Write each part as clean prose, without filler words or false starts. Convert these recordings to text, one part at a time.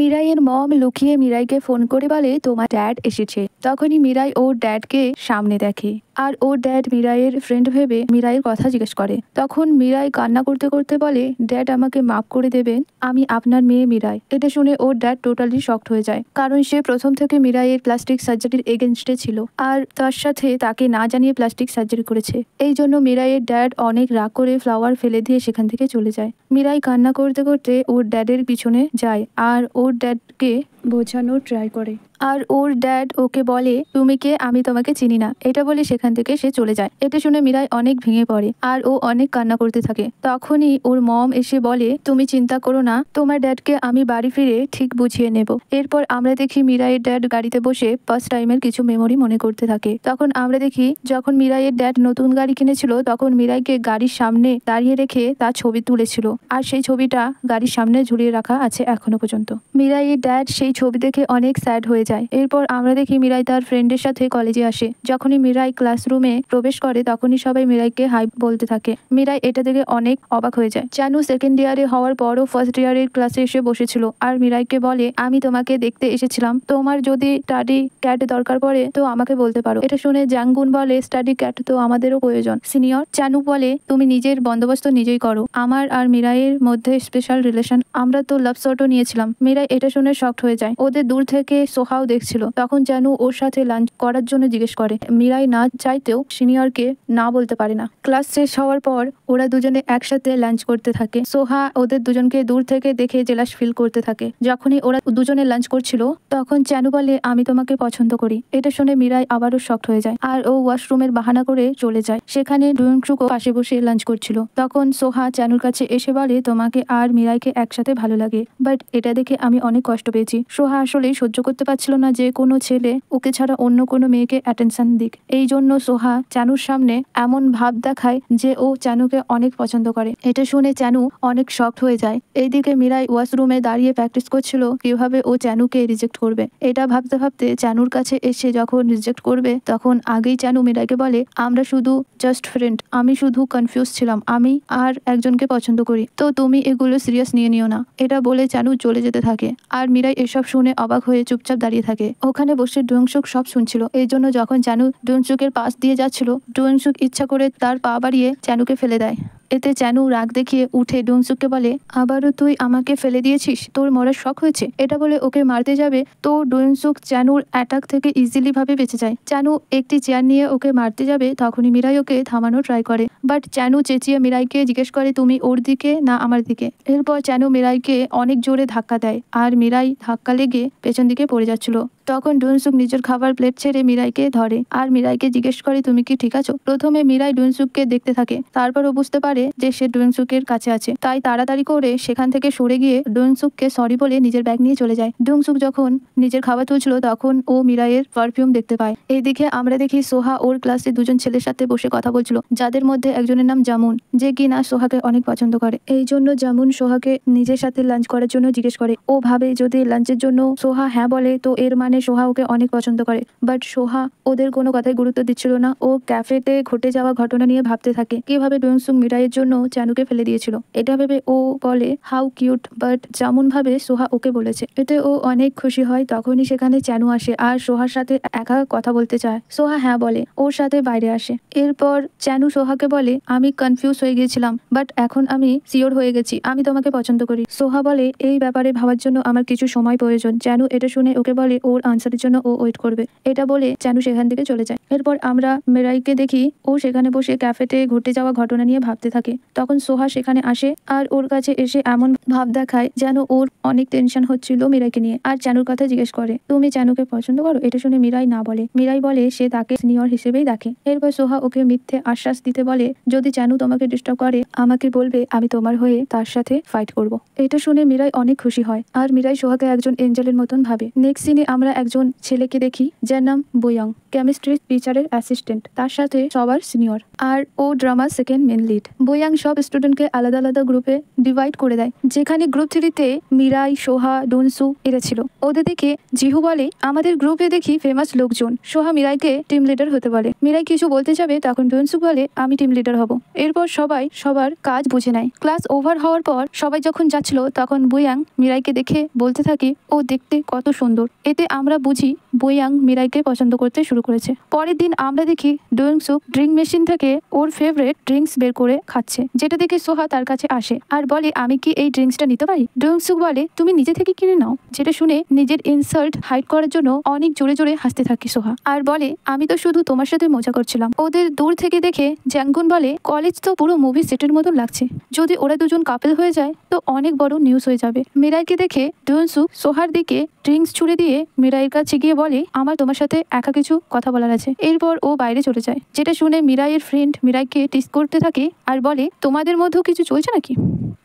মিরাইয়ের মম লুকিয়ে মিরাইকে ফোন করে বলে তোমার ড্যাড এসেছে। তখনই মিরাই ওর ড্যাডকে সামনে দেখে আর ওর ড্যাড মিরাইয়ের ফ্রেন্ড ভেবে মিরাইয়ের কথা জিজ্ঞেস করে। তখন মিরাই কান্না করতে করতে বলে, ড্যাড আমাকে মাফ করে দেবেন, আমি আপনার মেয়ে মিরাই। এটা শুনে ওর ড্যাড টোটালি শকড হয়ে যায়, কারণ সে প্রথম থেকে মিরাইয়ের প্লাস্টিক সার্জারির এগেনস্টে ছিল আর তার সাথে তাকে না জানিয়ে প্লাস্টিক সার্জারি করেছে। এই জন্য মিরাইয়ের ড্যাড অনেক রাগ করে ফ্লাওয়ার ফেলে দিয়ে সেখান থেকে চলে যায়। মিরাই কান্না করতে করতে ওর ড্যাডের পিছনে যায় আর ওর ড্যাডকে বোঝানোর ট্রাই করে। আর ওর ড্যাড ওকে বলে, তুমি কে, আমি তোমাকে চিনি না, এটা বলে সেখান থেকে সে চলে যায়। এটা শুনে মিরাই অনেক ভেঙে পড়ে আর ও অনেক কান্না করতে থাকে। তখনই ওর মম এসে বলে, তুমি চিন্তা করো না, তোমার ড্যাডকে আমি বাড়ি ফিরে ঠিক বুঝিয়ে নেব। এরপর আমরা দেখি মিরাইয়ের ড্যাড গাড়িতে বসে ফার্স্ট টাইমের কিছু মেমোরি মনে করতে থাকে। তখন আমরা দেখি যখন মিরাইয়ের ড্যাড নতুন গাড়ি কিনেছিল তখন মিরাইকে গাড়ির সামনে দাঁড়িয়ে রেখে তার ছবি তুলেছিল আর সেই ছবিটা গাড়ির সামনে ঝুলিয়ে রাখা আছে এখনো পর্যন্ত। মিরাইয়ের ড্যাড সেই ছবি দেখে অনেক স্যাড হয়ে যায়। এরপর আমরা দেখি মিরাই তার ফ্রেন্ডের সাথে কলেজে আসে। যখনই মিরাই ক্লাসরুমে প্রবেশ করে তখনই সবাই মিরাইকে হাই বলতে থাকে। মিরাই এটা দেখে অনেক অবাক হয়ে যায়। চানু সেকেন্ড ইয়ারে হওয়ার পরও ফার্স্ট ইয়ারের ক্লাসে এসে বসেছিল আর মিরাইকে বলে, আমি তোমাকে দেখতে এসেছিলাম, তোমার যদি স্টাডি ক্যাট দরকার পড়ে তো আমাকে বলতে পারো। এটা শুনে জাঙ্গুন বলে, স্টাডি ক্যাট তো আমাদেরও প্রয়োজন সিনিয়র। চানু বলে, তুমি নিজের বন্দোবস্ত নিজেই করো, আমার আর মিরাইয়ের মধ্যে স্পেশাল রিলেশন, আমরা তো লাভ শটও নিয়েছিলাম। মিরাই এটা শুনে শকড হয়ে যায়। ওদের দূর থেকে সোহাও দেখছিল। তখন জানু ওর সাথে লাঞ্চ করার জন্য জিজ্ঞেস করে। মিরাই না চাইতেও সিনিয়রকে না বলতে পারে না। ক্লাস শেষ হওয়ার পর ওরা দুজনে একসাথে লাঞ্চ করতে থাকে। সোহা ওদের দুজনকে দূর থেকে দেখে জেলাস ফিল করতে থাকে। যখনই ওরা দুজনে লাঞ্চ করছিল তখন চানু বলে, আমি তোমাকে পছন্দ করি। এটা শুনে মিরাই আবারও শকড হয়ে যায় আর ও ওয়াশরুমের বাহানা করে চলে যায়। সেখানে ডুয়ংসুকও পাশে বসে লাঞ্চ করছিল। তখন সোহা চানুর কাছে এসে বলে, তোমাকে আর মিরাইকে একসাথে ভালো লাগে, বাট এটা দেখে আমি অনেক কষ্ট পেয়েছি। সোহা আসলে সহ্য করতে পারছিল না যে কোনো ছেলে ওকে ছাড়া অন্য কোনো মেয়েকে অ্যাটেনশন দিক। এই জন্য সোহা চানুর সামনে এমন ভাব দেখায় যে ও চানুকে অনেক পছন্দ করে। এটা শুনে চানু অনেক শকড হয়ে যায়। এইদিকে মিরাই ওয়াশরুমে দাঁড়িয়ে প্র্যাকটিস করছিল কিভাবে ও চানুকে রিজেক্ট করবে। এটা ভাবতে ভাবতে চানুর কাছে এসে যখন রিজেক্ট করবে তখন আগেই চানু মিরাইকে বলে, আমরা শুধু জাস্ট ফ্রেন্ড, আমি শুধু কনফিউজ ছিলাম, আমি আর একজনকে পছন্দ করি, তো তুমি এগুলো সিরিয়াস নিয়ে নিও না। এটা বলে চানু চলে যেতে থাকে আর মিরাই এসব শুনে অবাক হয়ে চুপচাপ দাঁড়িয়ে থাকে। ওখানে বসে ডুয়ংসুক সব শুনছিল। এই জন্য যখন চানু ডুয়ংসুকের পাশ দিয়ে যাচ্ছিল ডুয়ংসুক ইচ্ছা করে তার পা বাড়িয়ে চানুকে ফেলে দেয়। এতে চানু রাগ দেখিয়ে উঠে ডুয়ংসুককে বলে, আবারও তুই আমাকে ফেলে দিয়েছিস, তোর মরার শখ হয়েছে। এটা বলে ওকে মারতে যাবে তো ডুয়ংসুক চানুর অ্যাটাক থেকে ইজিলি ভাবে বেঁচে যায়। চানু একটি চেয়ার নিয়ে ওকে মারতে যাবে তখনই মিরাই ওকে থামানোর ট্রাই করে, বাট চানু চেঁচিয়ে মিরাইকে জিজ্ঞেস করে, তুমি ওর দিকে না আমার দিকে। এরপর চানু মিরাইকে অনেক জোরে ধাক্কা দেয় আর মিরাই ধাক্কা লেগে পেছন দিকে পড়ে যাচ্ছিল। তখন ডুয়ংসুক নিজের খাবার প্লেট ছেড়ে মিরাইকে ধরে আর মিরাইকে জিজ্ঞেস করে, তুমি কি ঠিক আছো? প্রথমে মিরাই ডুয়ংসুককে দেখতে থাকে, তারপর ও বুঝতে পারে যে সে ডুয়ংসুকের কাছে আছে, তাই তাড়াতাড়ি করে সেখান থেকে সরে গিয়ে ডুয়ংসুককে সরি বলে নিজের ব্যাগ নিয়ে চলে যায়। ডুয়ংসুক যখন নিজের খাবার তুলছিল তখন ও মিরাইয়ের পারফিউম দেখতে পায়। এইদিকে আমরা দেখি সোহা ওর ক্লাসে দুজন ছেলের সাথে বসে কথা বলছিল, যাদের মধ্যে একজনের নাম জামুন, যে কিনা সোহাকে অনেক পছন্দ করে। এই জন্য জামুন সোহাকে নিজের সাথে লাঞ্চ করার জন্য জিজ্ঞেস করে। ও ভাবে যদি লাঞ্চের জন্য সোহা হ্যাঁ বলে তো এর মানে সোহা ওকে অনেক পছন্দ করে, বাট সোহা ওদের কোনো কথায় গুরুত্ব দিচ্ছিল না। ও ক্যাফেতে ঘটে যাওয়া ঘটনা নিয়ে ভাবতে থাকে, কিভাবে ডুয়ংসুক মিরাইয়ের জন্য চানুকে ফেলে দিয়েছিল। এটা ভেবে ও বলে, হাউ কিউট, বাট যেমন ভাবে সোহা ওকে বলেছে। এতে ও অনেক খুশি হয়। তখনই সেখানে চানু আসে আর সোহার সাথে একা কথা বলতে চায়। সোহা হ্যাঁ বলে, ওর সাথে বাইরে আসে। এরপর চানু সোহাকে বলে, আমি কনফিউজ হয়ে গিয়েছিলাম, বাট এখন আমি সিওর হয়ে গেছি, আমি তোমাকে পছন্দ করি। সোহা বলে, এই ব্যাপারে ভাবার জন্য আমার কিছু সময় প্রয়োজন। চানু এটা শুনে ওকে বলে ওর আনসারের জন্য ও ওয়েট করবে। এটা বলে চানু সেখান থেকে চলে যায়। এরপর আমরা মিরাইকে দেখি ও সেখানে বসে ক্যাফেতে ঘটে যাওয়া ঘটনা নিয়ে ভাবতে থাকে। তখন সোহা সেখানে আসে আর ওর কাছে এসে এমন ভাব দেখায় যেন ওর অনেক টেনশন হচ্ছিল মিরাইকে নিয়ে, আর চানুর কথা জিজ্ঞেস করে, তুমি চানুকে পছন্দ করো? এটা শুনে মিরাই না বলে। মিরাই বলে সে তাকে সিনিয়র হিসেবেই দেখে। এরপর সোহা ওকে মিথ্যে আশ্বাস দিতে বলে, যদি চানু তোমাকে ডিস্টার্ব করে আমাকে বলবে, আমি তোমার হয়ে তার সাথে ফাইট করব। এটা শুনে মিরাই অনেক খুশি হয় আর মিরাই সোহাকে একজন এঞ্জেলের মতন ভাবে। নেক্সট সিনে আমরা একজন ছেলেকে দেখি যার নাম বোয়াং, কেমিস্ট্রি টিচারের অ্যাসিস্ট্যান্ট, তার সাথে সবার সিনিয়র, আর ও ড্রামার সেকেন্ড মেন লিড। বোয়াং সব স্টুডেন্টকে আলাদা আলাদা গ্রুপে ডিভাইড করে দেয়, যেখানে গ্রুপ 3-তে মিরাই, সোহা, ডুনসু এরা ছিল। ওদের দেখে জিহু বলে, আমাদের গ্রুপে দেখি ফেমাস লোকজন। সোহা মিরাইকে টিম লিডার হতে বলে। মিরাই কিছু বলতে যাবে, তখন ডুনসু বলে, আমি টিম লিডার হব। এরপর সবাই সবার কাজ বুঝে নেয়। ক্লাস ওভার হওয়ার পর সবাই যখন যাচ্ছিল, তখন বোয়াং মিরাইকে দেখে বলতে থাকে, ও দেখতে কত সুন্দর। এতে আমরা বুঝি বোয়াং মিরাইকে পছন্দ করতে শুরু করেছে। পরের দিন আমরা দেখি ডুনসুক ড্রিঙ্ক মেশিন থেকে ওর ফেভারিট ড্রিঙ্কস বের করে খাচ্ছে, যেটা দেখে সোহা তার কাছে আসে আর বলে, আমি কি এই ড্রিঙ্কসটা নিতে পারি? ডুনসুক বলে, তুমি নিজে থেকে কিনে নাও। যেটা শুনে নিজের ইনসাল্ট হাইড করার জন্য অনেক জোরে জোরে হাসতে থাকে সোহা, আর বলে, আমি তো শুধু তোমার সাথে মজা করছিলাম। ওদের দূর থেকে দেখে জ্যাঙ্গুন বলে, কলেজ তো পুরো মুভি সেটের মতন লাগছে। যদি ওরা দুজন কাপল হয়ে যায় তো অনেক বড় নিউজ হয়ে যাবে। মিরাইকে দেখে ডুনসুক সোহার দিকে ড্রিঙ্কস ছুড়ে দিয়ে মিরাইয়ের কাছে গিয়ে বলে, আমার তোমার সাথে একা কিছু কথা বলার আছে। এরপর ও বাইরে চলে যায়, যেটা শুনে মিরাইয়ের ফ্রেন্ড মিরাইকে টিস করতে থাকে আর বলে, তোমাদের মধ্যেও কিছু চলছে নাকি?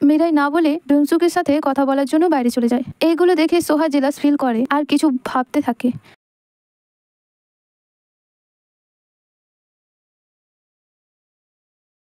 মিরাই না বলে ডুনসুকের সাথে কথা বলার জন্য বাইরে চলে যায়। এইগুলো দেখে সোহা জেলাস ফিল করে আর কিছু ভাবতে থাকে।